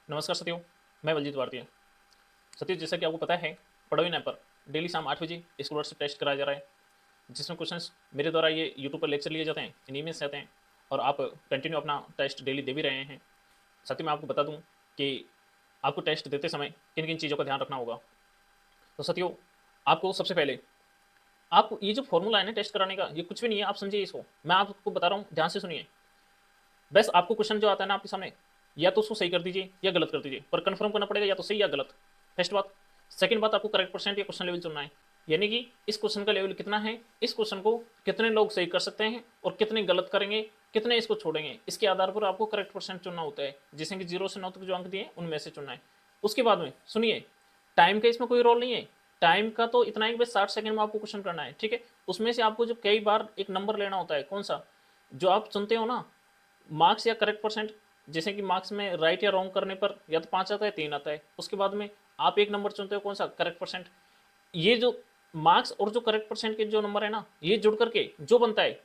नमस्कार साथियों, मैं बलजीत भारतीय। साथियों, जैसा कि आपको पता है, पढ़ोइन ऐप पर डेली शाम 8 बजे स्कॉलरशिप टेस्ट कराया जा रहा है, जिसमें क्वेश्चंस मेरे द्वारा ये यूट्यूब पर लेक्चर लिए जाते हैं, इन ईमेल्स आते हैं और आप कंटिन्यू अपना टेस्ट डेली दे भी रहे हैं। साथियों, मैं आपको बता दूं कि आपको टेस्ट देते समय किन किन चीज़ों का ध्यान रखना होगा। तो साथियों, आपको सबसे पहले आपको ये जो फॉर्मूला है ना टेस्ट कराने का, ये कुछ भी नहीं है, आप समझिए इसको। मैं आपको बता रहा हूँ, ध्यान से सुनिए। बस आपको क्वेश्चन जो आता है ना आपके सामने, या तो उसको सही कर दीजिए या गलत कर दीजिए, पर कंफर्म करना पड़ेगा या तो सही या गलत। फर्स्ट बात। सेकंड बात, आपको करेक्ट परसेंट या क्वेश्चन लेवल चुनना है, यानी कि इस क्वेश्चन का लेवल कितना है, इस क्वेश्चन को कितने लोग सही कर सकते हैं और कितने गलत करेंगे, कितने इसको छोड़ेंगे, इसके आधार पर आपको करेक्ट परसेंट चुनना होता है, जैसे कि 0 से 9 तक जो अंक दिए उनमें से चुनना है। उसके बाद में सुनिए, टाइम का इसमें कोई रोल नहीं है। टाइम का तो इतना है कि बस 60 सेकंड में आपको क्वेश्चन करना है, ठीक है। उसमें से आपको जो कई बार एक नंबर लेना होता है, कौन सा, जो आप चुनते हो ना, मार्क्स या करेक्ट परसेंट। जैसे कि मार्क्स में राइट या रॉन्ग करने पर या तो 5 आता है 3 आता है, उसके बाद में आप एक नंबर चुनते हो, कौन सा, करेक्ट परसेंट। ये जो मार्क्स और जो करेक्ट परसेंट के जो नंबर है ना, ये जुड़ करके जो बनता है,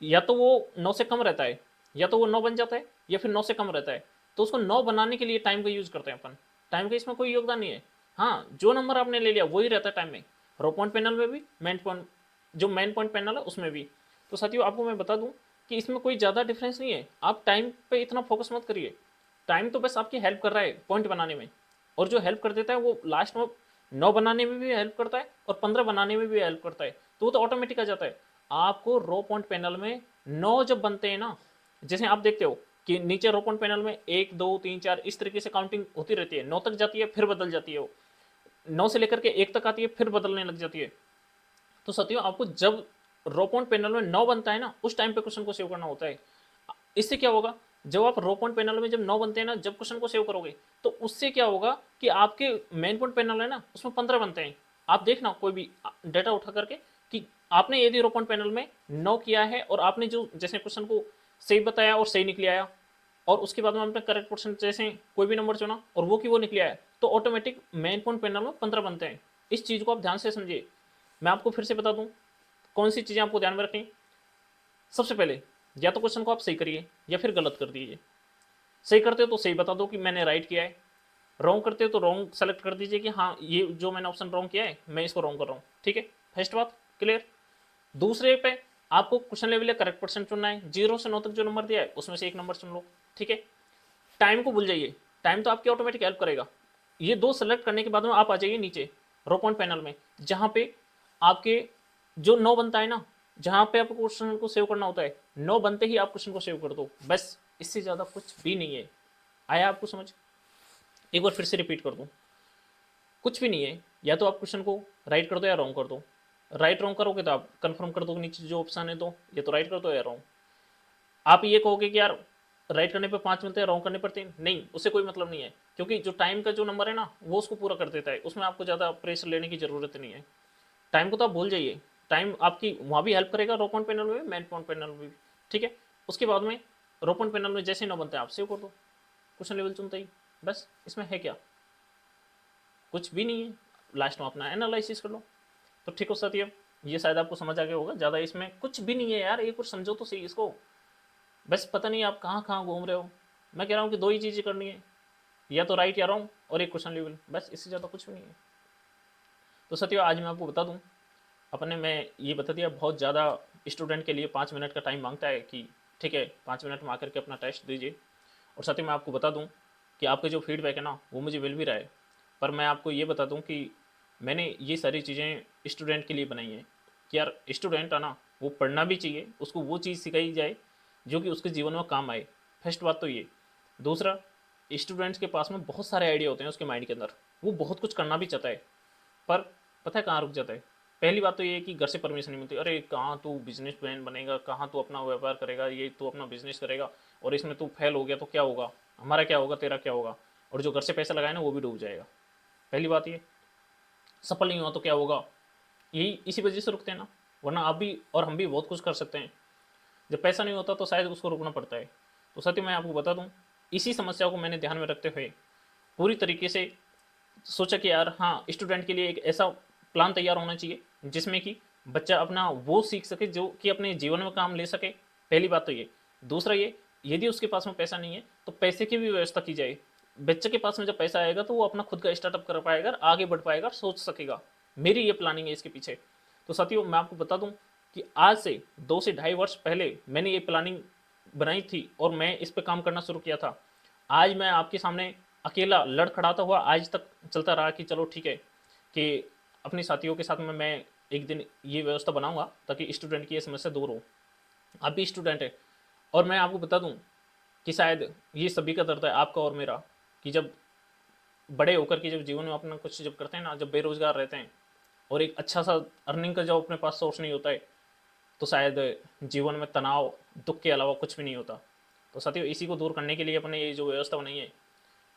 या तो वो 9 से कम रहता है, या तो वो 9 बन जाता है, या फिर 9 से कम रहता है। तो उसको 9 बनाने के लिए टाइम का यूज करते हैं अपन। टाइम का इसमें कोई योगदान नहीं है। हाँ, जो नंबर आपने ले लिया वही रहता है टाइम में, रो पॉइंट पैनल में भी, मेन पॉइंट, जो मेन पॉइंट पैनल है उसमें भी। तो साथियों, आपको मैं बता दूं कि इसमें कोई ज़्यादा डिफरेंस नहीं है। आप टाइम पे इतना फोकस मत करिए। टाइम तो बस आपकी हेल्प कर रहा है पॉइंट बनाने में, और जो हेल्प कर देता है वो लास्ट में 9 बनाने में भी हेल्प करता है और 15 बनाने में भी हेल्प करता है, तो वो तो ऑटोमेटिक आ जाता है। आपको रो पॉइंट पैनल में 9 जब बनते हैं ना, जैसे आप देखते हो कि नीचे रो पॉइंट पैनल में 1 2 3 4 इस तरीके से काउंटिंग होती रहती है, 9 तक जाती है फिर बदल जाती है, वो 9 से लेकर के 1 तक आती है फिर बदलने लग जाती है। तो साथियों, आपको जब रो पॉइंट पैनल में 9 बनता है ना, उस टाइम पे क्वेश्चन को सेव करना होता है। इससे क्या होगा, जब आप रो पॉइंट पैनल में जब 9 बनते हैं ना, जब क्वेश्चन को सेव करोगे, तो उससे क्या होगा कि आपके मेन पॉइंट पैनल है ना, उसमें 15 बनते हैं। आप देखना कोई भी डेटा उठा करके कि आपने यदि रो पॉइंट पैनल में 9 किया है और आपने जो जैसे क्वेश्चन को सही बताया और सही निकले आया, और उसके बाद में आपने करेक्ट परसेंट जैसे कोई भी नंबर चुना और वो की वो निकले आया, तो ऑटोमेटिक मेन पॉइंट पैनल में 15 बनते हैं। इस चीज़ को आप ध्यान से समझिए। मैं आपको फिर से बता दूं कौन सी चीज़ें आपको ध्यान में रखनी। सबसे पहले, या तो क्वेश्चन को आप सही करिए या फिर गलत कर दीजिए। सही करते हो तो सही बता दो कि मैंने राइट किया है, रॉन्ग करते हो तो रॉन्ग सेलेक्ट कर दीजिए कि हाँ, ये जो मैंने ऑप्शन रॉन्ग किया है मैं इसको रॉन्ग कर रहा हूँ, ठीक है। फर्स्ट बात क्लियर। दूसरे पे आपको क्वेश्चन लेवल या करेक्ट परसेंट चुनना है, 0 से 9 तक जो नंबर दिया है उसमें से एक नंबर चुन लो, ठीक है। टाइम को भूल जाइए, टाइम तो आपकी ऑटोमेटिक हेल्प करेगा। ये दो सेलेक्ट करने के बाद में आप आ जाइए नीचे रो पॉइंट पैनल में, जहाँ पे आपके जो 9 बनता है ना, जहाँ पे आपको क्वेश्चन को सेव करना होता है, 9 बनते ही आप क्वेश्चन को सेव कर दो, बस। इससे ज़्यादा कुछ भी नहीं है। आया आपको समझ? एक बार फिर से रिपीट कर दूं, कुछ भी नहीं है। या तो आप क्वेश्चन को राइट कर दो या रॉन्ग कर दो। राइट रॉन्ग करोगे तो आप कंफर्म कर दो नीचे जो ऑप्शन है, तो या तो राइट कर दो या रॉन्ग। आप ये कहोगे कि यार राइट करने पे 5 मिलते हैं, रॉन्ग करने पर 3, नहीं, उससे कोई मतलब नहीं है, क्योंकि जो टाइम का जो नंबर है ना वो उसको पूरा कर देता है, उसमें आपको ज़्यादा प्रेशर लेने की ज़रूरत नहीं है। टाइम को तो आप भूल जाइए। टाइम आपकी वहाँ भी हेल्प करेगा, रो पॉइंट पैनल में भी, मेन पॉइंट पैनल में भी, ठीक है। उसके बाद में रो पॉइंट पैनल में जैसे ही ना बनते हैं आप सेव कर दो, क्वेश्चन लेवल चुनते ही, बस। इसमें है क्या, कुछ भी नहीं है। लास्ट में अपना एनालिसिस कर लो। तो ठीक हो साथियों, ये शायद आपको समझ आ गया होगा। ज़्यादा इसमें कुछ भी नहीं है यार, एक बार समझो तो सही इसको। बस पता नहीं आप कहाँ कहाँ घूम रहे हो। मैं कह रहा हूँ कि दो ही चीज़ें करनी है, या तो राइट या रॉन्ग, और एक क्वेश्चन लेवल, बस। इससे ज़्यादा कुछ भी नहीं है। तो साथियों, आज मैं आपको बता दूँ, अपने मैं ये बता दिया, बहुत ज़्यादा स्टूडेंट के लिए 5 मिनट का टाइम मांगता है कि ठीक है 5 मिनट में आकर के अपना टेस्ट दीजिए। और साथ ही मैं आपको बता दूं कि आपके जो फीडबैक है ना वो मुझे मिल भी रहा है, पर मैं आपको ये बता दूं कि मैंने ये सारी चीज़ें स्टूडेंट के लिए बनाई हैं कि यार स्टूडेंट है ना, वो पढ़ना भी चाहिए, उसको वो चीज़ सिखाई जाए जो कि उसके जीवन में काम आए। फर्स्ट बात तो ये। दूसरा, स्टूडेंट्स के पास में बहुत सारे आइडिया होते हैं उसके माइंड के अंदर, वो बहुत कुछ करना भी चाहता है, पर पता है कहाँ रुक जाता है। पहली बात तो ये है कि घर से परमिशन नहीं मिलती। अरे कहाँ तू बिजनेस मैन बनेगा, कहाँ तू अपना व्यापार करेगा, ये तू अपना बिजनेस करेगा, और इसमें तू फेल हो गया तो क्या होगा, हमारा क्या होगा, तेरा क्या होगा, और जो घर से पैसा लगाए ना वो भी डूब जाएगा। पहली बात ये, सफल नहीं हुआ तो क्या होगा, यही इसी वजह से रुकते हैं ना। वरना आप भी और हम भी बहुत कुछ कर सकते हैं। जब पैसा नहीं होता तो शायद उसको रुकना पड़ता है। तो साथियों, मैं आपको बता दूं, इसी समस्या को मैंने ध्यान में रखते हुए पूरी तरीके से सोचा कि यार हाँ, स्टूडेंट के लिए एक ऐसा प्लान तैयार होना चाहिए जिसमें कि बच्चा अपना वो सीख सके जो कि अपने जीवन में काम ले सके। पहली बात तो ये। दूसरा ये, यदि उसके पास में पैसा नहीं है तो पैसे की भी व्यवस्था की जाए। बच्चे के पास में जब पैसा आएगा तो वो अपना खुद का स्टार्टअप कर पाएगा, आगे बढ़ पाएगा, सोच सकेगा। मेरी ये प्लानिंग है इसके पीछे। तो साथियों मैं आपको बता दूं कि आज से 2 से ढाई वर्ष पहले मैंने ये प्लानिंग बनाई थी और मैं इस पर काम करना शुरू किया था। आज मैं आपके सामने अकेला लड़खड़ाता हुआ आज तक चलता रहा कि चलो ठीक है कि अपने साथियों के साथ में मैं एक दिन ये व्यवस्था बनाऊंगा ताकि स्टूडेंट की ये समस्या दूर हो। आप भी स्टूडेंट है और मैं आपको बता दूं कि शायद ये सभी का दर्द है, आपका और मेरा, कि जब बड़े होकर के जब जीवन में अपना कुछ जब करते हैं ना, जब बेरोजगार रहते हैं और एक अच्छा सा अर्निंग का जब अपने पास सोर्स नहीं होता है, तो शायद जीवन में तनाव दुख के अलावा कुछ भी नहीं होता। तो साथियों इसी को दूर करने के लिए अपने ये जो व्यवस्था बनाई है,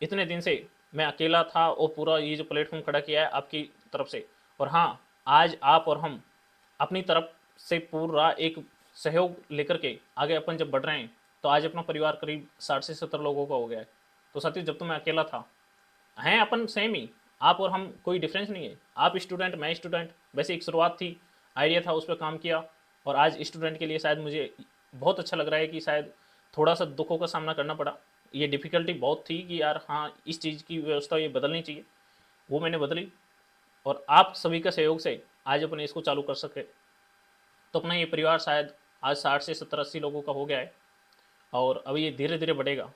इतने दिन से मैं अकेला था और पूरा ये जो प्लेटफॉर्म खड़ा किया है आपकी तरफ से। और हाँ, आज आप और हम अपनी तरफ से पूरा एक सहयोग लेकर के आगे अपन जब बढ़ रहे हैं, तो आज अपना परिवार करीब 60 से 70 लोगों का हो गया है। तो साथियों जब तो मैं अकेला था, हैं अपन सेम ही, आप और हम कोई डिफरेंस नहीं है। आप स्टूडेंट, मैं स्टूडेंट, वैसे एक शुरुआत थी, आइडिया था, उस पर काम किया और आज स्टूडेंट के लिए शायद मुझे बहुत अच्छा लग रहा है कि शायद थोड़ा सा दुखों का सामना करना पड़ा। ये डिफ़िकल्टी बहुत थी कि यार हाँ, इस चीज़ की व्यवस्था ये बदलनी चाहिए, वो मैंने बदली और आप सभी का सहयोग से आज अपने इसको चालू कर सके। तो अपना ये परिवार शायद आज 60 से 70 80 लोगों का हो गया है और अब ये धीरे धीरे बढ़ेगा।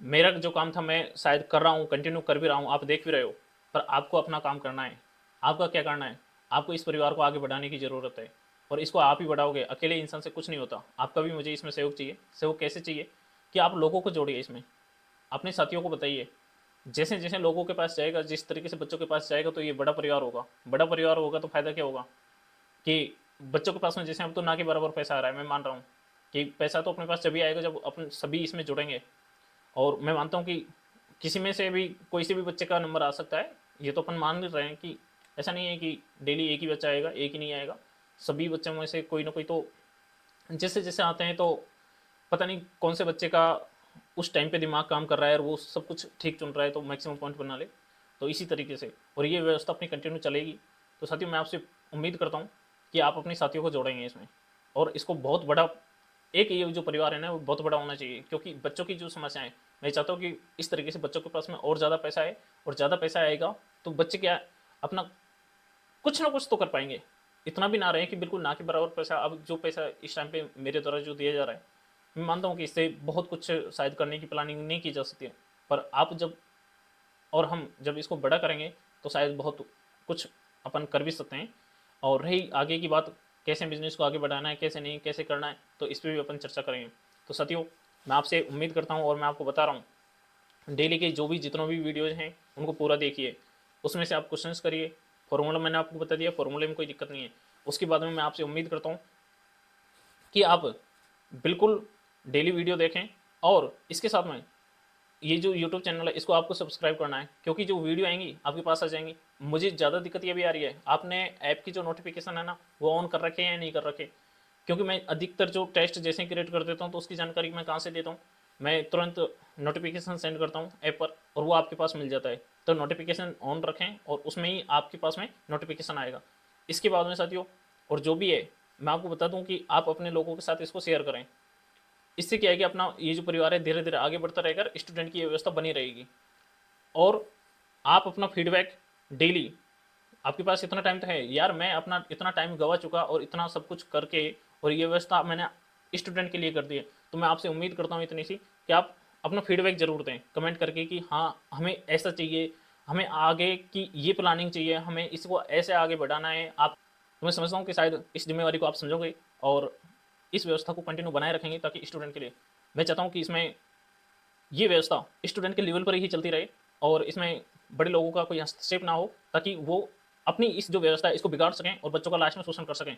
मेरा जो काम था मैं शायद कर रहा हूँ, कंटिन्यू कर भी रहा हूँ, आप देख भी रहे हो, पर आपको अपना काम करना है। आपका क्या करना है? आपको इस परिवार को आगे बढ़ाने की ज़रूरत है और इसको आप ही बढ़ाओगे, अकेले इंसान से कुछ नहीं होता। आपका भी मुझे इसमें सहयोग चाहिए। सहयोग कैसे चाहिए? कि आप लोगों को जोड़िए इसमें, अपने साथियों को बताइए। जैसे जैसे लोगों के पास जाएगा, जिस तरीके से बच्चों के पास जाएगा, तो ये बड़ा परिवार होगा। बड़ा परिवार होगा तो फायदा क्या होगा कि बच्चों के पास में जैसे अब तो ना के बराबर पैसा आ रहा है, मैं मान रहा हूँ कि पैसा तो अपने पास जब भी आएगा जब अपन सभी इसमें जुड़ेंगे। और मैं मानता हूँ कि किसी में से भी कोई से भी बच्चे का नंबर आ सकता है। ये तो अपन मान रहे हैं कि ऐसा नहीं है कि डेली एक ही बच्चा आएगा, एक ही नहीं आएगा। सभी बच्चों में से कोई ना कोई तो जैसे जैसे आते हैं, तो पता नहीं कौन से बच्चे का उस टाइम पे दिमाग काम कर रहा है और वो सब कुछ ठीक चुन रहा है तो मैक्सिमम पॉइंट बना ले। तो इसी तरीके से और ये व्यवस्था अपनी कंटिन्यू चलेगी। तो साथियों मैं आपसे उम्मीद करता हूँ कि आप अपने साथियों को जोड़ेंगे इसमें और इसको बहुत बड़ा एक ये जो परिवार है ना, वो बहुत बड़ा होना चाहिए। क्योंकि बच्चों की जो समस्याएं, मैं चाहता हूँ कि इस तरीके से बच्चों के पास में और ज़्यादा पैसा आए और ज़्यादा पैसा आएगा तो बच्चे क्या अपना कुछ ना कुछ तो कर पाएंगे। इतना भी ना रहे कि बिल्कुल ना के बराबर पैसा। अब जो पैसा इस टाइम पे मेरे द्वारा जो दिया जा रहा है, मैं मानता हूँ कि इससे बहुत कुछ शायद करने की प्लानिंग नहीं की जा सकती है, पर आप जब और हम जब इसको बड़ा करेंगे तो शायद बहुत कुछ अपन कर भी सकते हैं। और रही आगे की बात, कैसे बिजनेस को आगे बढ़ाना है, कैसे नहीं, कैसे करना है, तो इस पर भी अपन चर्चा करेंगे। तो साथियों मैं आपसे उम्मीद करता हूँ और मैं आपको बता रहा हूँ, डेली के जो भी जितने भी वीडियोज़ हैं उनको पूरा देखिए, उसमें से आप क्वेश्चंस करिए। फॉर्मूला मैंने आपको बता दिया, फॉर्मूले में कोई दिक्कत नहीं है। उसके बाद में मैं आपसे उम्मीद करता हूँ कि आप बिल्कुल डेली वीडियो देखें और इसके साथ में ये जो यूट्यूब चैनल है इसको आपको सब्सक्राइब करना है, क्योंकि जो वीडियो आएंगी आपके पास आ जाएंगी। मुझे ज़्यादा दिक्कत ये भी आ रही है, आपने ऐप की जो नोटिफिकेशन है ना वो ऑन कर रखे हैं या नहीं कर रखे। क्योंकि मैं अधिकतर जो टेस्ट जैसे क्रिएट कर देता हूँ तो उसकी जानकारी मैं कहाँ से देता हूँ, मैं तुरंत नोटिफिकेशन सेंड करता हूँ ऐप पर और वो आपके पास मिल जाता है। तो नोटिफिकेशन ऑन रखें और उसमें ही आपके पास में नोटिफिकेशन आएगा। इसके बाद में साथियों और जो भी है मैं आपको बता दूं कि आप अपने लोगों के साथ इसको शेयर करें। इससे क्या है कि अपना ये जो परिवार है धीरे धीरे आगे बढ़ता रहेगा, स्टूडेंट की ये व्यवस्था बनी रहेगी। और आप अपना फीडबैक डेली, आपके पास इतना टाइम तो है यार, मैं अपना इतना टाइम गवा चुका और इतना सब कुछ करके और ये व्यवस्था मैंने स्टूडेंट के लिए कर दी है। तो मैं आपसे उम्मीद करता हूँ इतनी सी कि आप अपना फीडबैक जरूर दें कमेंट करके कि हाँ हमें ऐसा चाहिए, हमें आगे की ये प्लानिंग चाहिए, हमें इसको ऐसे आगे बढ़ाना है। आप तो मैं समझता हूँ कि शायद इस जिम्मेवारी को आप समझोगे और इस व्यवस्था को कंटिन्यू बनाए रखेंगे, ताकि स्टूडेंट के लिए मैं चाहता हूँ कि इसमें ये व्यवस्था स्टूडेंट के लेवल पर ही चलती रहे और इसमें बड़े लोगों का कोई हस्तक्षेप ना हो, ताकि वो अपनी इस जो व्यवस्था है इसको बिगाड़ सकें और बच्चों का लास्ट में शोषण कर सकें।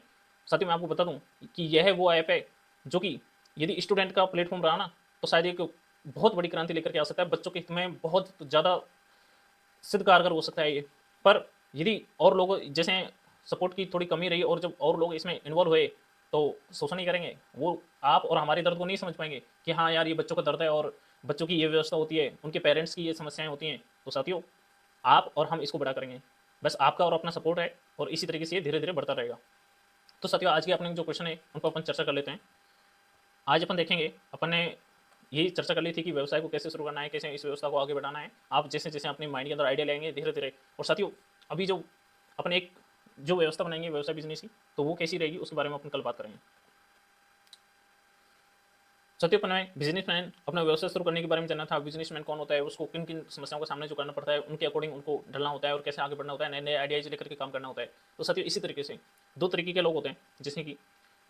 साथ ही मैं आपको बता दूं कि यह वो ऐप है जो कि यदि स्टूडेंट का प्लेटफॉर्म रहा ना, तो शायद एक बहुत बड़ी क्रांति लेकर के आ सकता है, बच्चों के हित में बहुत ज़्यादा सिद्ध कारगर हो सकता है ये। पर यदि और लोग जैसे सपोर्ट की थोड़ी कमी रही और जब और लोग इसमें इन्वॉल्व हुए तो शोषण नहीं करेंगे वो, आप और हमारे दर्द को नहीं समझ पाएंगे कि हाँ यार ये बच्चों का दर्द है और बच्चों की ये व्यवस्था होती है, उनके पेरेंट्स की ये समस्याएं होती हैं। तो साथियों आप और हम इसको बड़ा करेंगे, बस आपका और अपना सपोर्ट है और इसी तरीके से ये धीरे धीरे बढ़ता रहेगा। तो साथियों आज के अपने जो क्वेश्चन है उन पर अपन चर्चा कर लेते हैं। आज अपन देखेंगे अपन ने यही चर्चा कर ली थी कि व्यवसाय को कैसे शुरू करना है, कैसे इस व्यवस्था को आगे बढ़ाना है। आप जैसे जैसे अपने माइंड के अंदर आइडिया लेंगे धीरे धीरे, और साथियों अभी जो अपने एक जो व्यवस्था बनाएंगे व्यवसाय बिजनेस की, तो वो कैसी रहेगी उसके बारे में अपन कल बात करेंगे। सत्योपन में बिजनेसमैन अपना व्यवसाय शुरू करने के बारे में जानना था। बिजनेसमैन कौन होता है, उसको किन किन समस्याओं का सामना जो करना पड़ता है, उनके अकॉर्डिंग उनको ढलना होता है और कैसे आगे बढ़ना होता है, नए नए आइडियाज लेकर के काम करना होता है। तो साथियों इसी तरीके से दो तरीके के लोग होते हैं, जैसे कि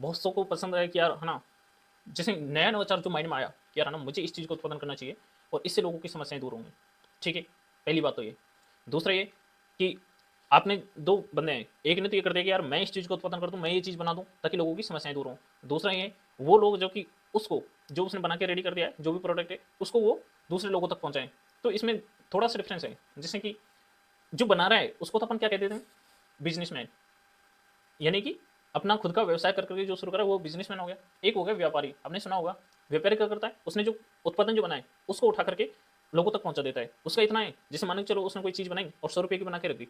बहुत सौ को पसंद है कि यार है ना, जैसे नया नवाचार जो माइंड में आया कि यार है ना मुझे इस चीज़ को उत्पादन करना चाहिए और इससे लोगों की समस्याएं दूर होंगी। ठीक है, पहली बात तो ये। दूसरा ये कि आपने दो बंदे हैं, एक ने तो ये कर दिया कि यार मैं इस चीज़ को उत्पादन कर दूं, मैं ये चीज़ बना दूं ताकि लोगों की समस्याएं दूर हों। दूसरा ये वो लोग जो कि उसको जो उसने बना के रेडी कर दिया है, जो भी प्रोडक्ट है उसको वो दूसरे लोगों तक पहुंचाएं। तो इसमें थोड़ा सा डिफरेंस है। जैसे कि जो बना रहा है उसको तो अपन क्या कहते थे, बिजनेसमैन, यानी कि अपना खुद का व्यवसाय कर करके जो शुरू करा वो बिजनेसमैन हो गया। एक हो गया व्यापारी, आपने सुना होगा व्यापारी क्या करता है, उसने जो उत्पादन जो बनाए उसको उठा करके लोगों तक पहुंचा देता है। उसका इतना है, जैसे मान के चलो उसने कोई चीज़ बनाई और 100 रुपये की बना के रख दी,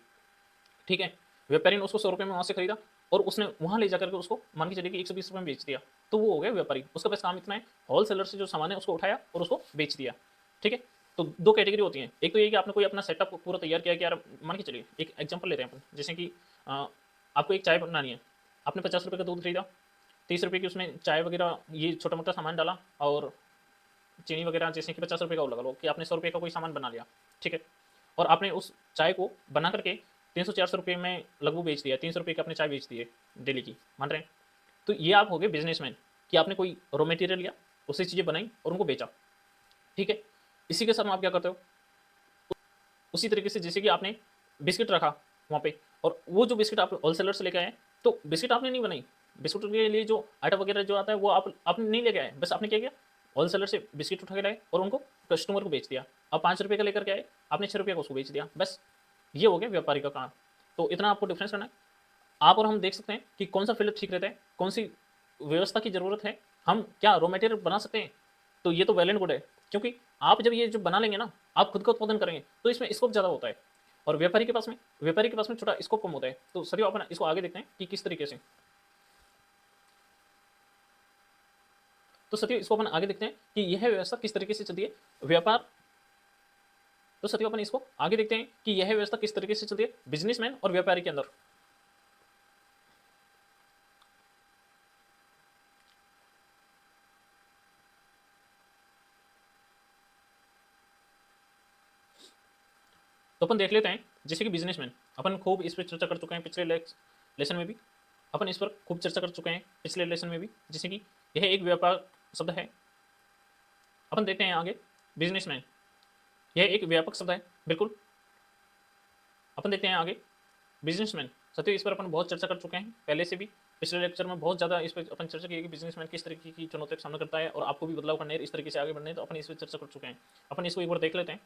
ठीक है, व्यापारी ने उसको 100 रुपये में वहां से खरीदा और उसने वहां ले जाकर के उसको मान के चलिए कि 120 रुपये में बेच दिया, तो वो हो गया व्यापारी। उसका बस काम इतना है, होलसेलर से जो सामान है उसको उठाया और उसको बेच दिया। ठीक है, तो दो कैटेगरी होती है। एक तो ये कि आपने कोई अपना सेटअप पूरा तैयार किया कि यार मान के चलिए एक एग्जाम्पल लेते हैं अपन, जैसे कि आपको एक चाय बनानी है, आपने 50 रुपये का दूध खरीदा, 30 रुपये की उसमें चाय वगैरह ये छोटा मोटा सामान डाला और चीनी वगैरह, जैसे कि 50 रुपये का वो लगा लो कि आपने 100 रुपये का कोई सामान बना लिया। ठीक है, और आपने उस चाय को बना करके 300-400 रुपये में लगभग बेच दिया, 300 रुपये की आपने चाय बेच दी है डेली की, मान रहे हैं। तो ये आप हो गए बिजनेसमैन कि आपने कोई रॉ मटेरियल लिया, उससे चीज़ें बनाई और उनको बेचा। ठीक है, इसी के साथ में आप क्या करते हो, उसी तरीके से जैसे कि आपने बिस्किट रखा वहाँ पे, और वो जो बिस्किट आप होलसेलर से लेके आए, तो बिस्किट आपने नहीं बनाई, बिस्कुट के लिए जो आटा वगैरह जो आता है वो आपने नहीं लेके आए, बस आपने क्या किया, होलसेलर से बिस्किट उठा के लाए और उनको कस्टमर को बेच दिया। अब 5 रुपये का लेकर के आए, आपने 6 रुपये का उसको बेच दिया, बस ये हो गया व्यापारी का काम। तो इतना आपको डिफरेंस करना है। आप और हम देख सकते हैं कि कौन सा फील्ड ठीक रहता है, कौन सी व्यवस्था की जरूरत है, हम क्या रॉ मटेरियल बना सकते हैं। तो ये तो वेल एंड गुड है, क्योंकि आप जब ये जो बना लेंगे ना, आप खुद का उत्पादन करेंगे तो इसमें स्कोप ज़्यादा होता है, और व्यापारी के पास में छोटा स्कोप कम होता है। तो सर अपन इसको आगे देखते हैं कि किस तरीके से, तो सत्य इसको अपन आगे देखते हैं कि यह व्यवस्था किस तरीके से चलती है व्यापार। तो सत्य अपन इसको आगे देखते हैं कि यह व्यवस्था किस तरीके से चलती है बिजनेसमैन और व्यापारी के अंदर। तो अपन देख लेते हैं, जैसे कि बिजनेसमैन अपन खूब इस पर चर्चा कर चुके हैं पिछले लेसन में भी, अपन इस पर खूब चर्चा कर चुके हैं पिछले लेसन में भी, जैसे कि यह एक व्यापार शब्द है। अपन देखते हैं आगे, बिजनेसमैन यह एक व्यापक शब्द है, बिल्कुल। अपन देखते हैं आगे बिजनेसमैन। सत्य इस पर अपन बहुत चर्चा कर चुके हैं पहले से भी, पिछले लेक्चर में बहुत ज़्यादा इस पर अपन चर्चा की है कि बिजनेसमैन किस तरीके की चुनौतियों का सामना करता है और आपको भी बदलाव करने है, इस तरीके से आगे बढ़ने हैं, तो अपन इस पर चर्चा कर चुके हैं। अपन इसको एक बार देख लेते हैं।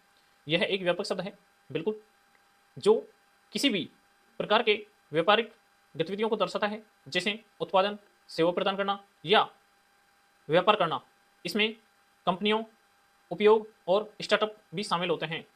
यह एक व्यापक शब्द है, बिल्कुल, जो किसी भी प्रकार के व्यापारिक गतिविधियों को दर्शाता है, जैसे उत्पादन, सेवा प्रदान करना या व्यापार करना। इसमें कंपनियों, उपयोग और स्टार्टअप भी शामिल होते हैं।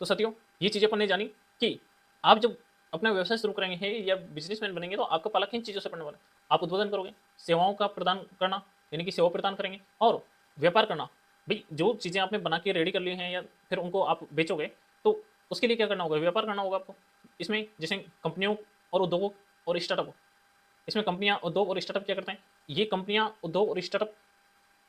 तो साथियों ये चीज़ें अपन ने जानी कि आप जब अपना व्यवसाय शुरू करेंगे या बिजनेसमैन बनेंगे तो आपका पाला किन चीज़ों से पड़ने वाला है। आप उत्पादन करोगे, सेवाओं का प्रदान करना यानी कि सेवा प्रदान करेंगे, और व्यापार करना, भाई जो चीज़ें आपने बना के रेडी कर ली हैं या फिर उनको आप बेचोगे, तो उसके लिए क्या करना होगा, व्यापार करना होगा आपको। इसमें जैसे कंपनियों और उद्योगों और स्टार्टअप, इसमें कंपनियां, उद्योग और स्टार्टअप क्या करते हैं, ये कंपनियां, उद्योग और स्टार्टअप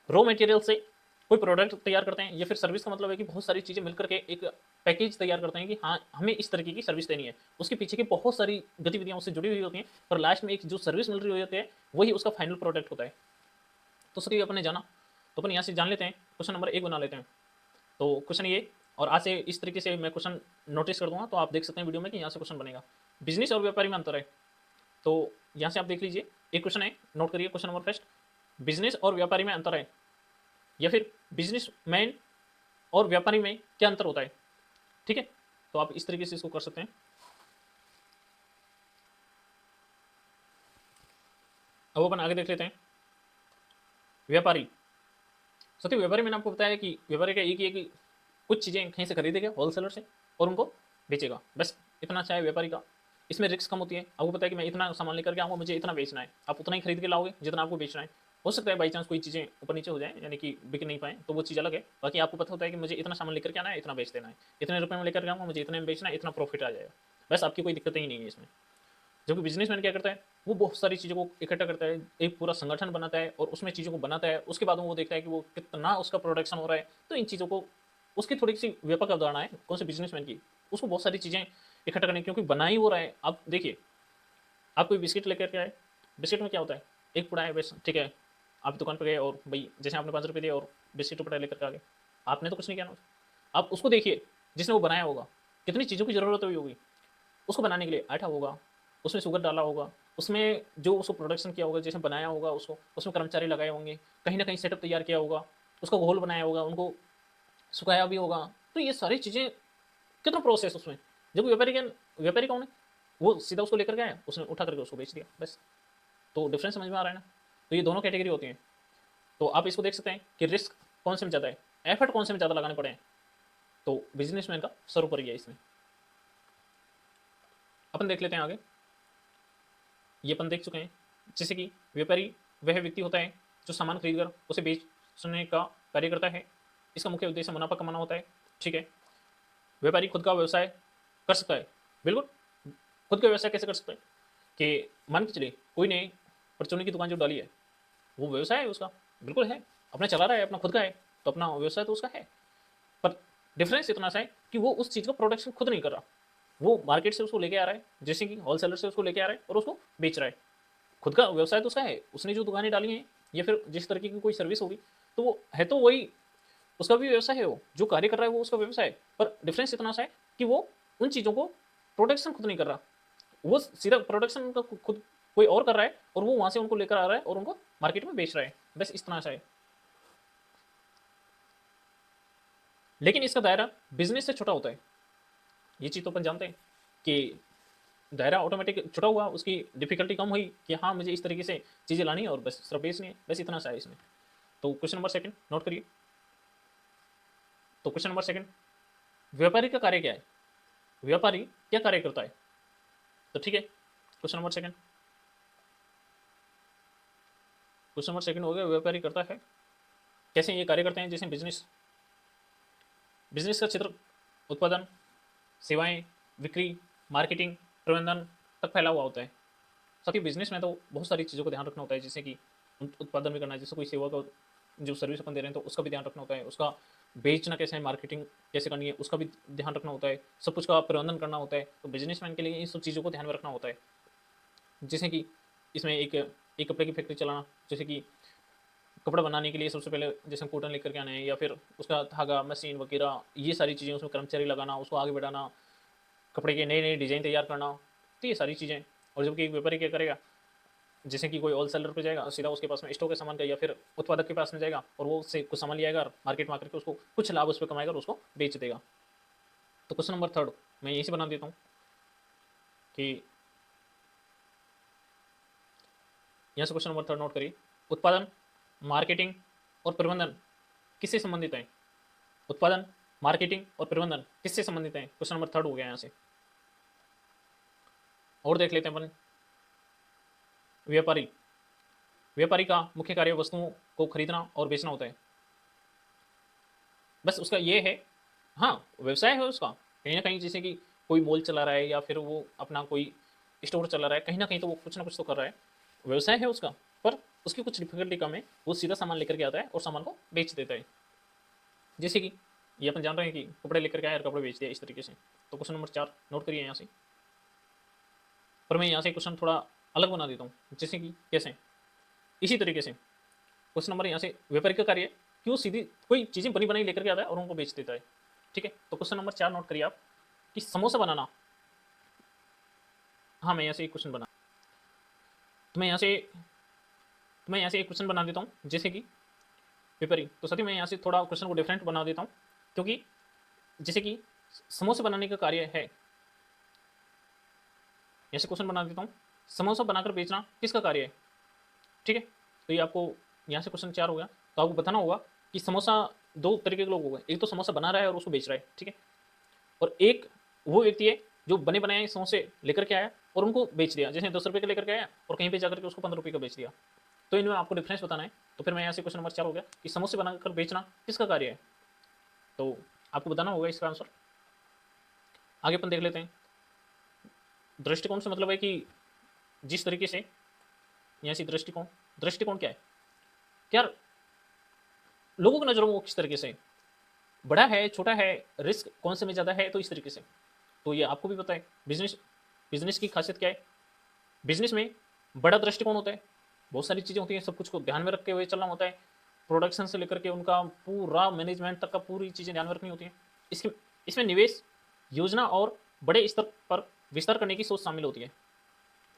रॉ मटेरियल से कोई प्रोडक्ट तैयार करते हैं, या फिर सर्विस का मतलब है कि बहुत सारी चीज़ें मिलकर के एक पैकेज तैयार करते हैं कि हाँ हमें इस तरीके की सर्विस देनी है। उसके पीछे की बहुत सारी गतिविधियां उससे जुड़ी हुई होती हैं, पर लास्ट में एक जो सर्विस मिल रही होती है वही उसका फाइनल प्रोडक्ट होता है। तो सर ये अपन ने जाना, तो अपन यहाँ से जान लेते हैं, क्वेश्चन नंबर 1 बना लेते हैं। तो क्वेश्चन ये, और आज से इस तरीके से मैं क्वेश्चन नोटिस कर दूंगा, तो आप देख सकते हैं वीडियो में कि यहाँ से क्वेश्चन बनेगा। बिजनेस और व्यापारी में अंतर है, तो यहाँ से आप देख लीजिए, एक क्वेश्चन है, नोट करिए क्वेश्चन नंबर फर्स्ट, बिजनेस और व्यापारी में अंतर है, या फिर बिजनेसमैन और व्यापारी में क्या अंतर होता है। ठीक है, तो आप इस तरीके से इसको कर सकते हैं। अब अपन आगे देख लेते हैं व्यापारी। सत्य व्यापारी मैंने आपको बताया कि व्यापारी का एक ही है कि कुछ चीज़ें कहीं से खरीदेगा होलसेलर से और उनको बेचेगा, बस इतना अच्छा है व्यापारी का। इसमें रिस्क कम होती है, आपको पता है कि मैं इतना सामान लेकर के आऊँगा, मुझे इतना बेचना है, आप उतना ही खरीद के लाओगे जितना आपको बेचना है। हो सकता है बाई चांस कोई चीज़ें ऊपर नीचे हो जाए, यानी कि बिक नहीं पाए, तो वो चीज़ अलग है। बाकी आपको पता होता है कि मुझे इतना सामान लेकर के आना है, इतना बेच देना है, इतने रुपए में लेकर के आऊँगा, मुझे इतने में बेचना है, इतना प्रॉफिट आ जाएगा। बस आपकी कोई दिक्कतें ही नहीं है इसमें। जबकि बिजनेसमैन क्या करता है, वो बहुत सारी चीज़ों को इकट्ठा करता है, एक पूरा संगठन बनाता है और उसमें चीज़ों को बनाता है। उसके बाद वो देखता है कि वो कितना उसका प्रोडक्शन हो रहा है, तो इन चीज़ों को, उसकी थोड़ी-सी व्यापक अवधारणा है, कौन से बिजनेसमैन की, उसको बहुत सारी चीज़ें इकट्ठा करनी है, क्योंकि बना ही वो रहा है। आप देखिए, आप कोई बिस्किट लेकर के आए, बिस्किट में क्या होता है, एक पुडा है बस, ठीक है, आप दुकान पे गए और भई जैसे आपने 5 रुपए दिए और बिस्किट का पुडा लेकर के आ गए। आपने तो कुछ नहीं किया ना, आप उसको देखिए, जिसने वो बनाया होगा, कितनी चीज़ों की ज़रूरत हुई होगी उसको बनाने के लिए। आटा होगा, उसमें शुगर डाला होगा, उसमें जो उसको प्रोडक्शन किया होगा, जैसे बनाया होगा उसको, उसमें कर्मचारी लगाए होंगे, कहीं न कहीं सेटअप तैयार किया होगा, उसका घोल बनाया होगा, उनको सुखाया भी होगा। तो ये सारी चीज़ें, कितना प्रोसेस उसमें। जब व्यापारी कौन है? वो सीधा उसको लेकर के आया, उसने उठा करके उसको बेच दिया, बस। तो डिफरेंस समझ में आ रहा है ना? तो ये दोनों कैटेगरी होती हैं। तो आप इसको देख सकते हैं कि रिस्क कौन से में ज़्यादा है, एफर्ट कौन से में ज़्यादा लगाने पड़े हैं, तो बिज़नेसमैन का सर्वोपरि है इसमें। अपन देख लेते हैं आगे। ये अपन देख चुके हैं, जैसे कि व्यापारी वह व्यक्ति होता है जो सामान खरीदकर उसे बेचने का कार्य करता है। इसका मुख्य उद्देश्य मुनाफा कमाना होता है, ठीक है। व्यापारी खुद का व्यवसाय कर सकता है, बिल्कुल। खुद का व्यवसाय कैसे कर सकता है कि मान के चलिए कोई ने परचूनी की दुकान जो डाली है, वो व्यवसाय है उसका, बिल्कुल है, अपना चला रहा है, अपना खुद का है, तो अपना व्यवसाय तो उसका है। पर डिफरेंस इतना सा है कि वो उस चीज़ का प्रोडक्शन खुद नहीं कर रहा, वो मार्केट से उसको लेके आ रहा है, जैसे कि होलसेलर से उसको लेके आ रहा है और उसको बेच रहा है। खुद का व्यवसाय तो उसका है, उसने जो दुकानें डाली हैं या फिर जिस तरीके की कोई सर्विस होगी, तो वो है, तो वही उसका भी व्यवसाय है, वो जो कार्य कर रहा है वो उसका व्यवसाय है। पर डिफरेंस इतना सा है कि वो उन चीज़ों को प्रोडक्शन खुद नहीं कर रहा, वो सीधा प्रोडक्शन का खुद कोई और कर रहा है और वो वहां से उनको लेकर आ रहा है और उनको मार्केट में बेच रहा है, बस इस तरह सा है। लेकिन इसका दायरा बिजनेस से छोटा होता है, ये चीज़ तो अपन जानते हैं कि दायरा ऑटोमेटिक छोटा हुआ, उसकी डिफिकल्टी कम हुई कि हाँ मुझे इस तरीके से चीज़ें लानी है और बस सिर्फ बेचनी है, बस इतना सा है इसमें। तो क्वेश्चन नंबर सेकंड नोट करिए। तो क्वेश्चन नंबर सेकंड, व्यापारी का कार्य क्या है, व्यापारी क्या कार्य करता है, तो ठीक है। Question number second, question number second हो गया, व्यापारी करता है कैसे ये कार्य करते हैं, जैसे बिजनेस, बिजनेस का क्षेत्र उत्पादन, सेवाएं, बिक्री, मार्केटिंग, प्रबंधन तक फैला हुआ होता है। साथ ही बिजनेस में तो बहुत सारी चीज़ों को ध्यान रखना होता है, जैसे कि उत्पादन भी करना है, जैसे कोई सेवा का जो सर्विस अपन दे रहे हैं तो उसका भी ध्यान रखना होता है, उसका बेचना कैसे है, मार्केटिंग कैसे करनी है उसका भी ध्यान रखना होता है, सब कुछ का प्रबंधन करना होता है। तो बिजनेसमैन के लिए इन सब चीज़ों को ध्यान में रखना होता है। जैसे कि इसमें एक कपड़े की फैक्ट्री चलाना, जैसे कि कपड़ा बनाने के लिए सबसे पहले जैसे कॉटन लेकर के आना है, या फिर उसका धागा, मशीन वगैरह, ये सारी चीज़ें, उसमें कर्मचारी लगाना, उसको आगे बढ़ाना, कपड़े के नए नए डिज़ाइन तैयार करना, तो ये सारी चीज़ें। और जबकि एक व्यापारी क्या करेगा, जैसे कि कोई होलसेलर पे जाएगा, सीधा उसके पास में स्टॉक है सामान का, या फिर उत्पादक के पास में जाएगा और वो उससे कुछ सामान ले आएगा, मार्केट में आकर के उसको कुछ लाभ उस पर कमाएगा और उसको बेच देगा। तो क्वेश्चन नंबर थर्ड मैं यहीं से बना देता हूँ कि यहाँ से क्वेश्चन नंबर थर्ड नोट करिए। उत्पादन, मार्केटिंग और प्रबंधन किससे संबंधित है, उत्पादन, मार्केटिंग और प्रबंधन किससे संबंधित है, क्वेश्चन नंबर थर्ड हो गया यहाँ से। और देख लेते हैं अपन, व्यापारी, व्यापारी का मुख्य कार्य वस्तुओं को खरीदना और बेचना होता है, बस उसका ये है। हाँ, व्यवसाय है उसका कहीं ना कहीं, जैसे कि कोई मॉल चला रहा है या फिर वो अपना कोई स्टोर चला रहा है, कहीं ना कहीं तो वो कुछ ना कुछ तो कर रहा है, व्यवसाय है उसका। पर उसकी कुछ डिफिकल्टी कम है, वो सीधा सामान लेकर के आता है और सामान को बेच देता है। जैसे कि ये अपन जान रहे हैं कि कपड़े लेकर के आए और कपड़े बेच दिया इस तरीके से। तो क्वेश्चन नंबर 4 नोट करिए यहाँ से। पर मैं यहाँ से क्वेश्चन थोड़ा अलग बना देता हूँ, जैसे कि कैसे, इसी तरीके से क्वेश्चन नंबर यहाँ से, व्यापारी का कार्य कि वो सीधी कोई चीज़ें बनी बनाई लेकर के आता है और उनको बेच देता है, ठीक है। तो क्वेश्चन नंबर 4 नोट करिए आप कि समोसा बनाना। हाँ, मैं यहाँ से एक क्वेश्चन बना, तो मैं यहाँ से एक क्वेश्चन बना देता हूँ, जैसे कि व्यापारी। तो साथ ही मैं यहाँ से थोड़ा क्वेश्चन को डिफरेंट बना देता हूँ, क्योंकि जैसे कि समोसे बनाने का कार्य है, ऐसे क्वेश्चन बना देता हूँ, समोसा बनाकर बेचना किसका कार्य है, ठीक है। तो ये आपको यहाँ से क्वेश्चन 4 हो गया। तो आपको बताना होगा कि समोसा दो तरीके के लोग हो गए, एक तो समोसा बना रहा है और उसको बेच रहा है, ठीक है, और एक वो व्यक्ति है जो बने बनाए समोसे लेकर के आया और उनको बेच दिया, जैसे 10 रुपये का लेकर के आया और कहीं पे जाकर के उसको 15 रुपये का बेच दिया। तो इनमें आपको डिफरेंस बताना है। तो फिर मैं यहाँ से क्वेश्चन नंबर 4 हो गया कि समोसे बनाकर बेचना किसका कार्य है, तो आपको बताना होगा इसका आंसर। आगे अपन देख लेते हैं। दृष्टिकोण से मतलब है कि जिस तरीके से यहाँ से दृष्टिकोण, दृष्टिकोण क्या है, क्या लोगों की नजरों में वो किस तरीके से बड़ा है, छोटा है, रिस्क कौन से में ज़्यादा है, तो इस तरीके से। तो ये आपको भी पता है बिजनेस, बिजनेस की खासियत क्या है, बिजनेस में बड़ा दृष्टिकोण होता है, बहुत सारी चीज़ें होती हैं, सब कुछ को ध्यान में रखते हुए चलना होता है, प्रोडक्शन से लेकर के उनका पूरा मैनेजमेंट तक का पूरी चीज़ें ध्यान में रखनी होती हैं। इसके इसमें निवेश योजना और बड़े स्तर पर विस्तार करने की सोच शामिल होती है।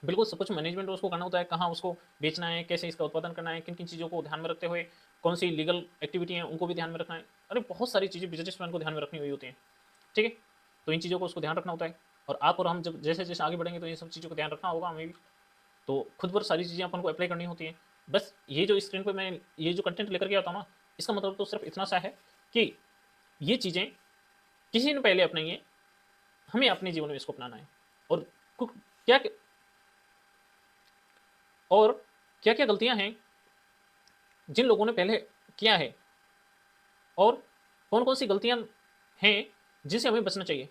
बिल्कुल सब कुछ मैनेजमेंट उसको करना होता है, कहाँ उसको बेचना है, कैसे इसका उत्पादन करना है, किन किन चीज़ों को ध्यान में रखते हुए, कौन सी लीगल एक्टिविटी है उनको भी ध्यान में रखना है। अरे बहुत सारी चीज़ें बिजनेसमैन को ध्यान में रखनी हुई होती हैं, ठीक है। तो इन चीज़ों को उसको ध्यान रखना होता है, और आप और हम जब जैसे जैसे आगे बढ़ेंगे तो इन सब चीज़ों को ध्यान रखना होगा हमें भी। तो खुद पर सारी चीज़ें अपन को अप्लाई करनी होती हैं। बस ये जो स्क्रीन पर मैं ये जो कंटेंट लेकर के आता हूँ ना, इसका मतलब तो सिर्फ इतना सा है कि ये चीज़ें किसी ने पहले अपनाई है, हमें अपने जीवन में इसको अपनाना है। और क्या और क्या क्या गलतियां हैं जिन लोगों ने पहले किया है, और कौन कौन सी गलतियां हैं जिनसे हमें बचना चाहिए,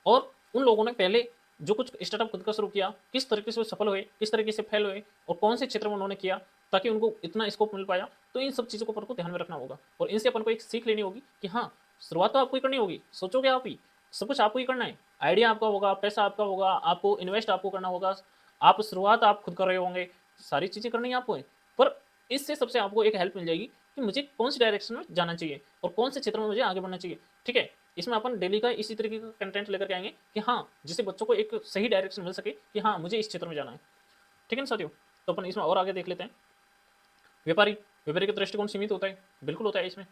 और उन लोगों ने पहले जो कुछ स्टार्टअप खुद का शुरू किया किस तरीके से वो सफल हुए, किस तरीके से फेल हुए, और कौन से क्षेत्र में उन्होंने किया ताकि उनको इतना स्कोप मिल पाया। तो इन सब चीज़ों को अपन को ध्यान में रखना होगा, और इनसे अपन को एक सीख लेनी होगी कि हाँ, शुरुआत तो आपको ही करनी होगी, सोचोगे आप ही, सब कुछ आपको ही करना है, आइडिया आपका होगा, पैसा आपका होगा, आपको इन्वेस्ट आपको करना होगा, आप शुरुआत आप खुद कर रहे होंगे, सारी चीज़ें करनी है आपको है। पर इससे सबसे आपको एक हेल्प मिल जाएगी कि मुझे कौन सी डायरेक्शन में जाना चाहिए और कौन से क्षेत्र में मुझे आगे बढ़ना चाहिए, ठीक है। इसमें अपन डेली का इसी तरीके का कंटेंट लेकर के आएंगे कि हाँ, जिससे बच्चों को एक सही डायरेक्शन मिल सके कि हाँ मुझे इस क्षेत्र में जाना है, ठीक है ना साथियों। तो अपन इसमें और आगे देख लेते हैं। व्यापारी, व्यापारी का दृष्टिकोण सीमित होता है, बिल्कुल होता है इसमें,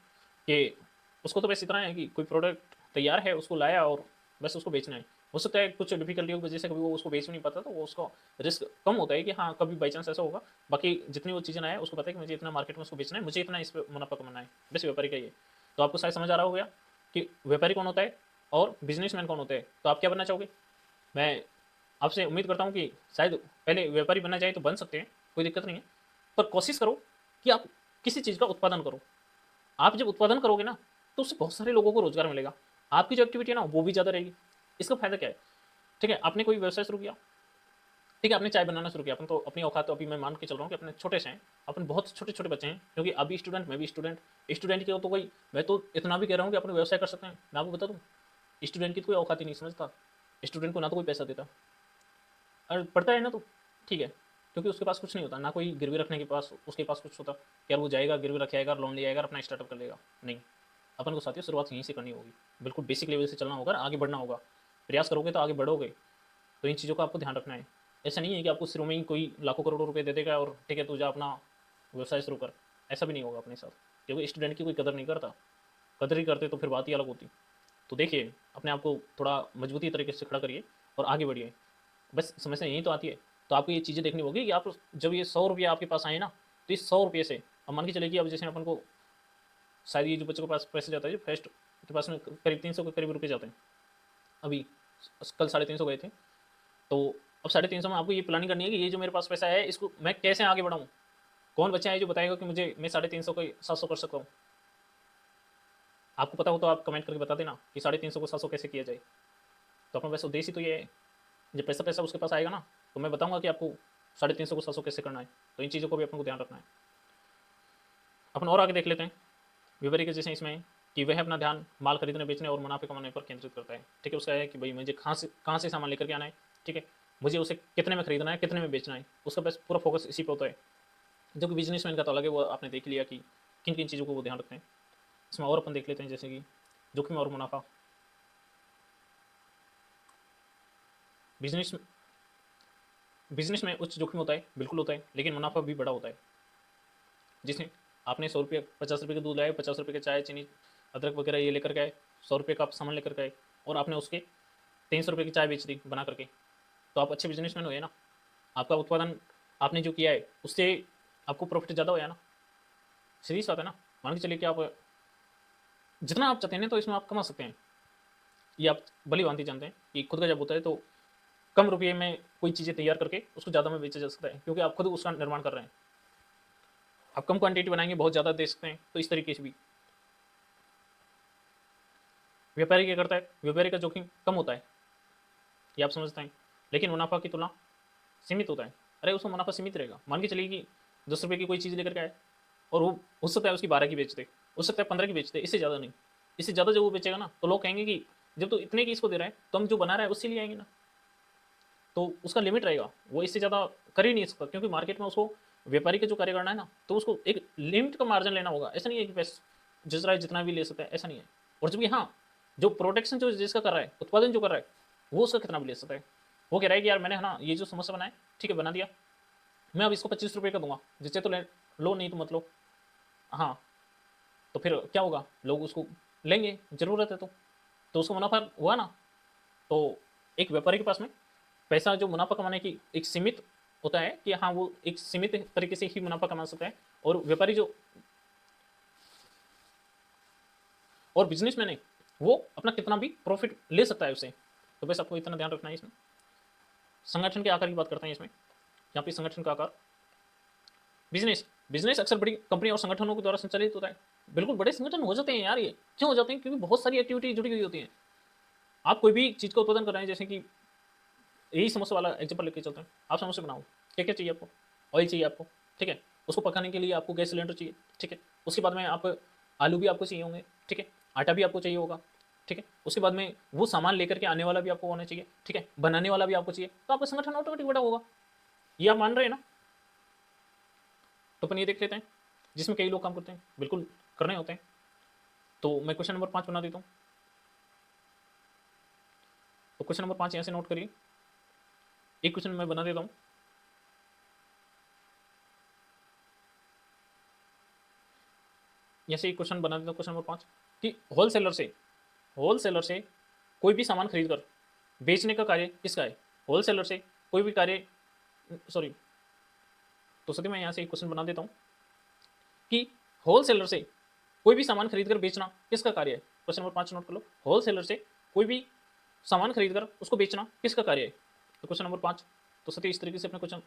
कि उसको तो बस इतना है कि कोई प्रोडक्ट तैयार है उसको लाया और बस उसको बेचना है। हो सकता है कुछ डिफिकल्टियों की वजह से कभी वो उसको बेच नहीं पाता, तो वो उसका रिस्क कम होता है कि हाँ कभी बाई चांस ऐसा होगा, बाकी जितनी वो चीज़ें आया उसको पता है कि मुझे इतना मार्केट में उसको बेचना है, मुझे इतना इस पर मुनाफा कमाना है, बस व्यापारी का ये। तो आपको शायद समझ आ रहा होगा कि व्यापारी कौन होता है और बिजनेसमैन कौन होते हैं। तो आप क्या बनना चाहोगे, मैं आपसे उम्मीद करता हूँ कि शायद पहले व्यापारी बनना चाहे तो बन सकते हैं, कोई दिक्कत नहीं है, पर कोशिश करो कि आप किसी चीज़ का उत्पादन करो। आप जब उत्पादन करोगे ना तो उससे बहुत सारे लोगों को रोजगार मिलेगा, आपकी जो एक्टिविटी है ना वो भी ज़्यादा रहेगी। इसका फायदा क्या है, ठीक है, आपने कोई व्यवसाय शुरू किया, ठीक है, आपने चाय बनाना शुरू किया, अपन तो अपनी औकात तो अभी मैं मान के चल रहा हूँ कि अपने छोटे से हैं, अपन बहुत छोटे छोटे बच्चे हैं, क्योंकि अभी स्टूडेंट, मैं भी स्टूडेंट, स्टूडेंट की तो कोई, मैं तो इतना भी कह रहा हूँ कि अपने व्यवसाय कर सकते हैं। मैं आपको बता दूँ, स्टूडेंट की तो कोई औकात ही नहीं समझता, स्टूडेंट को ना तो कोई पैसा देता, और पढ़ता है ना तो ठीक है, क्योंकि उसके पास कुछ नहीं होता, ना कोई गिरवी रखने के पास उसके पास कुछ होता कि यार वो जाएगा गिरवी रख आएगा, लोन ले आएगा, अपना स्टार्टअप कर लेगा, नहीं। अपन को साथियों शुरुआत यहीं से करनी होगी, बिल्कुल बेसिक लेवल से चलना होगा, आगे बढ़ना होगा, प्रयास करोगे तो आगे बढ़ोगे। तो इन चीज़ों का आपको ध्यान रखना है। ऐसा नहीं है कि आपको शुरू में ही कोई लाखों करोड़ों रुपए दे देगा और ठीक है तू जा अपना व्यवसाय शुरू कर, ऐसा भी नहीं होगा अपने साथ, क्योंकि स्टूडेंट की कोई कदर नहीं करता, कदर ही करते तो फिर बात ही अलग होती। तो देखिए अपने आप को थोड़ा मजबूती तरीके से खड़ा करिए और आगे बढ़िए, बस समस्या यही तो आती है। तो आपको ये चीज़ें देखनी होगी कि आप जब ये 100 रुपये आपके पास आए ना, तो इस 100 रुपये से अब मान के चले कि अब जैसे अपन को शायद ये जो बच्चों के पास पैसे जाता है, जो फर्स्ट के पास में करीब 300 के करीब रुपये जाते हैं, अभी कल 350 गए थे। तो अब 350 में आपको ये प्लानिंग करनी है कि ये जो मेरे पास पैसा है इसको मैं कैसे आगे बढ़ाऊँ। कौन बच्चा है जो बताएगा कि मुझे मैं 350 को 700 कर सकता हूँ। आपको पता हो तो आप कमेंट करके बता देना कि 350 को 700 कैसे किया जाए। तो अपना वैसे उद्देश्य तो ये है, जब पैसा पैसा उसके पास आएगा ना तो मैं बताऊंगा कि आपको 350 को 700 कैसे करना है। तो इन चीज़ों को भी अपन को ध्यान रखना है। अपन और आगे देख लेते हैं। व्यापारी के जैसे इसमें कि वह अपना ध्यान माल खरीदने बेचने और मुनाफे कमाने पर केंद्रित करता है, ठीक है। उसका है कि भाई मुझे कहाँ से सामान लेकर के आना है, ठीक है, मुझे उसे कितने में खरीदना है, कितने में बेचना है, उसका बस पूरा फोकस इसी पे होता है। जो कि बिजनेसमैन का तो अलग है, वो आपने देख लिया कि किन किन चीज़ों को वो ध्यान रखते हैं। इसमें और अपन देख लेते हैं जैसे कि जोखिम और मुनाफा। बिजनेस बिजनेस में उच्च जोखिम होता है, बिल्कुल होता है, लेकिन मुनाफा भी बड़ा होता है। जिसमें आपने 100 रुपये 50 रुपये का दूध लाए, 50 रुपये का चाय चीनी अदरक वगैरह ये लेकर के आए, 100 रुपये का आप सामान लेकर के आए और आपने उसके 300 रुपये की चाय बेच दी बना करके, तो आप अच्छे बिजनेसमैन हुए ना। आपका उत्पादन आपने जो किया है उससे आपको प्रॉफिट ज़्यादा होया ना, सीधी सी बात है ना। मान के चलिए कि आप जितना आप चाहते हैं तो इसमें आप कमा सकते हैं। ये आप भली भांति जानते हैं कि खुद का जब होता है तो कम रुपये में कोई चीज़ें तैयार करके उसको ज़्यादा में बेचा जा सकता है, क्योंकि आप खुद उसका निर्माण कर रहे हैं। आप कम क्वांटिटी बनाएंगे, बहुत ज़्यादा दे सकते हैं, तो इस तरीके से भी व्यापारी क्या करता है, व्यापारी का जोखिम कम होता है, ये आप समझते हैं, लेकिन मुनाफा की तुलना सीमित होता है। अरे उसका मुनाफा सीमित रहेगा, मान के चलिए कि 10 रुपये की कोई चीज़ लेकर के आए और वो हो सकता है उसकी 12 की बेच दे, हो सकता है 15 की बेच दे, इससे ज़्यादा नहीं। इससे ज़्यादा जब वो बेचेगा ना, तो लोग कहेंगे कि जब तो इतने की इसको दे रहा है तो हम जो बना रहा है उससे लिए आएंगे ना। तो उसका लिमिट रहेगा, वो इससे ज़्यादा कर ही नहीं सकता, क्योंकि मार्केट में उसको व्यापारी का जो कार्य करना है ना, तो उसको एक लिमिट का मार्जिन लेना होगा। ऐसा नहीं है कि बस जिस रहा है जितना भी ले सकता है, ऐसा नहीं है। और जबकि हाँ, जो प्रोटेक्शन जो जिसका कर रहा है, उत्पादन जो कर रहा है, वो उसका कितना भी ले सकता है। वो कह रहा है कि यार मैंने है ना ये जो समोसा बनाया, ठीक है बना दिया, मैं अब इसको 25 रुपये का दूंगा, जिससे तो लो, नहीं तो मतलब हाँ, तो फिर क्या होगा, लोग उसको लेंगे, जरूरत है तो उसको मुनाफा हुआ ना। तो एक व्यापारी के पास में पैसा जो मुनाफा कमाने की एक सीमित होता है कि हाँ वो एक सीमित तरीके से ही मुनाफा कमा सकता है, और व्यापारी जो और बिजनेसमैन है वो अपना कितना भी प्रॉफिट ले सकता है उससे। तो बस आपको इतना ध्यान रखना है इसमें। संगठन के आकार की बात करते हैं इसमें, यहाँ पे संगठन का आकार, बिजनेस बिजनेस अक्सर बड़ी कंपनी और संगठनों के द्वारा संचालित होता है। बिल्कुल बड़े संगठन हो जाते हैं यार, ये क्यों हो जाते हैं, क्योंकि बहुत सारी एक्टिविटी जुड़ी हुई होती है। आप कोई भी चीज़ का उत्पादन कर रहे हैं, जैसे कि यही समोसा वाला एग्जाम्पल लेके चलते हैं, आप समोसे बनाओ, क्या क्या चाहिए आपको, ऑयल चाहिए आपको, ठीक है, उसको पकाने के लिए आपको गैस सिलेंडर चाहिए, ठीक है, उसके बाद में आप आलू भी आपको चाहिए होंगे, ठीक है, आटा भी आपको चाहिए होगा, ठीक है, उसके बाद में वो सामान लेकर के आने वाला भी आपको होना चाहिए, ठीक है, बनाने वाला भी आपको चाहिए, तो आपका संगठन ऑटोमेटिक बड़ा होगा। ये आप मान रहे हैं ना। तो अपन ये देख लेते हैं जिसमें कई लोग काम करते हैं, बिल्कुल करने होते हैं। तो मैं क्वेश्चन नंबर 5 बना देता हूँ। तो क्वेश्चन नंबर 5 यहाँ से नोट करिए, एक क्वेश्चन मैं बना देता हूँ। यहाँ से एक क्वेश्चन बना देता हूँ, क्वेश्चन नंबर 5, कि होलसेलर से कोई भी सामान खरीद कर बेचने का कार्य किसका है। होलसेलर से कोई भी कार्य, सॉरी, तो सती मैं यहाँ से एक क्वेश्चन बना देता हूँ कि होलसेलर से कोई भी सामान खरीद कर बेचना किसका कार्य है। क्वेश्चन नंबर 5 नोट कर लो, होलसेलर से कोई भी सामान खरीद कर उसको बेचना किसका कार्य है। तो क्वेश्चन नंबर 5, तो सती इस तरीके से अपने क्वेश्चन,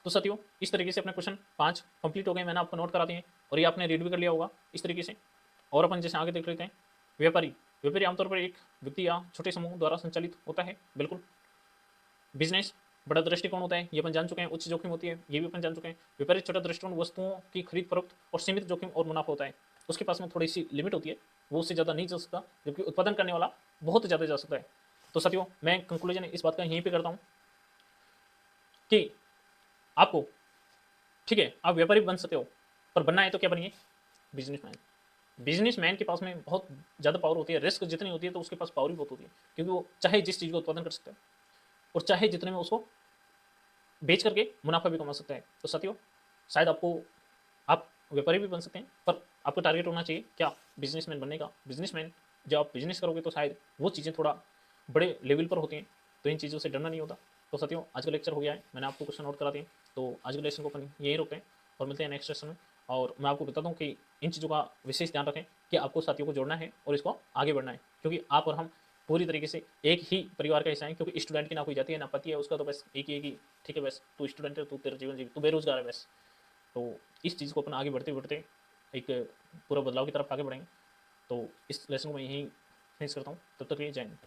तो साथियों इस तरीके से अपने क्वेश्चन 5 कंप्लीट हो गए, मैंने आपको नोट करा दिए और ये आपने रीड भी कर लिया होगा इस तरीके से। और अपन जैसे आगे देख लेते हैं, व्यापारी व्यापारी आमतौर पर एक व्यक्ति या छोटे समूह द्वारा संचालित होता है। बिल्कुल, बिजनेस बड़ा दृष्टिकोण होता है, ये अपन जान चुके हैं, उच्च जोखिम होती है, ये भी अपन जान चुके हैं। व्यापारी छोटा दृष्टिकोण, वस्तुओं की खरीद फरोख्त और सीमित जोखिम और मुनाफा होता है, उसके पास में थोड़ी सी लिमिट होती है, वो उससे ज़्यादा नहीं जा सकता, जबकि उत्पादन करने वाला बहुत ज़्यादा जा सकता है। तो साथियों मैं कंक्लूजन इस बात का यहीं पर करता हूँ कि आपको, ठीक है, आप व्यापारी बन सकते हो, पर बनना है तो क्या बनिए, बिजनेसमैन। बिजनेसमैन के पास में बहुत ज़्यादा पावर होती है, रिस्क जितनी होती है तो उसके पास पावर भी बहुत होती है, क्योंकि वो चाहे जिस चीज़ का उत्पादन कर सकता है और चाहे जितने में उसको बेच करके मुनाफा भी कमा सकता है। तो साथियों शायद आपको, आप व्यापारी भी बन सकते हैं, पर आपका टारगेट होना चाहिए क्या, बिजनेसमैन बनने का। बिजनेसमैन जब आप बिजनेस करोगे तो शायद वो चीज़ें थोड़ा बड़े लेवल पर होती हैं, तो इन चीज़ों से डरना नहीं होता। तो साथियों आज का लेक्चर हो गया है, मैंने आपको क्वेश्चन नोट करा दिए, तो आज के लेक्चर को अपन यहीं रोकते हैं और मिलते हैं नेक्स्ट सेशन में। और मैं आपको बताता हूँ कि इन चीज़ों का विशेष ध्यान रखें कि आपको साथियों को जोड़ना है और इसको आगे बढ़ना है, क्योंकि आप और हम पूरी तरीके से एक ही परिवार का हिस्सा है। क्योंकि स्टूडेंट की ना कोई जाती है ना पति है, उसका तो बस एक ही है कि ठीक है बस तू स्टूडेंट है, तू तेरा जीवन जी, तू बेरोजगार है बस। तो इस चीज़ को अपन आगे बढ़ते बढ़ते एक पूरा बदलाव की तरफ आगे बढ़ेंगे। तो इस लेसन को मैं यहीं फिनिश करता हूँ, तब तक के लिए जय हिंद।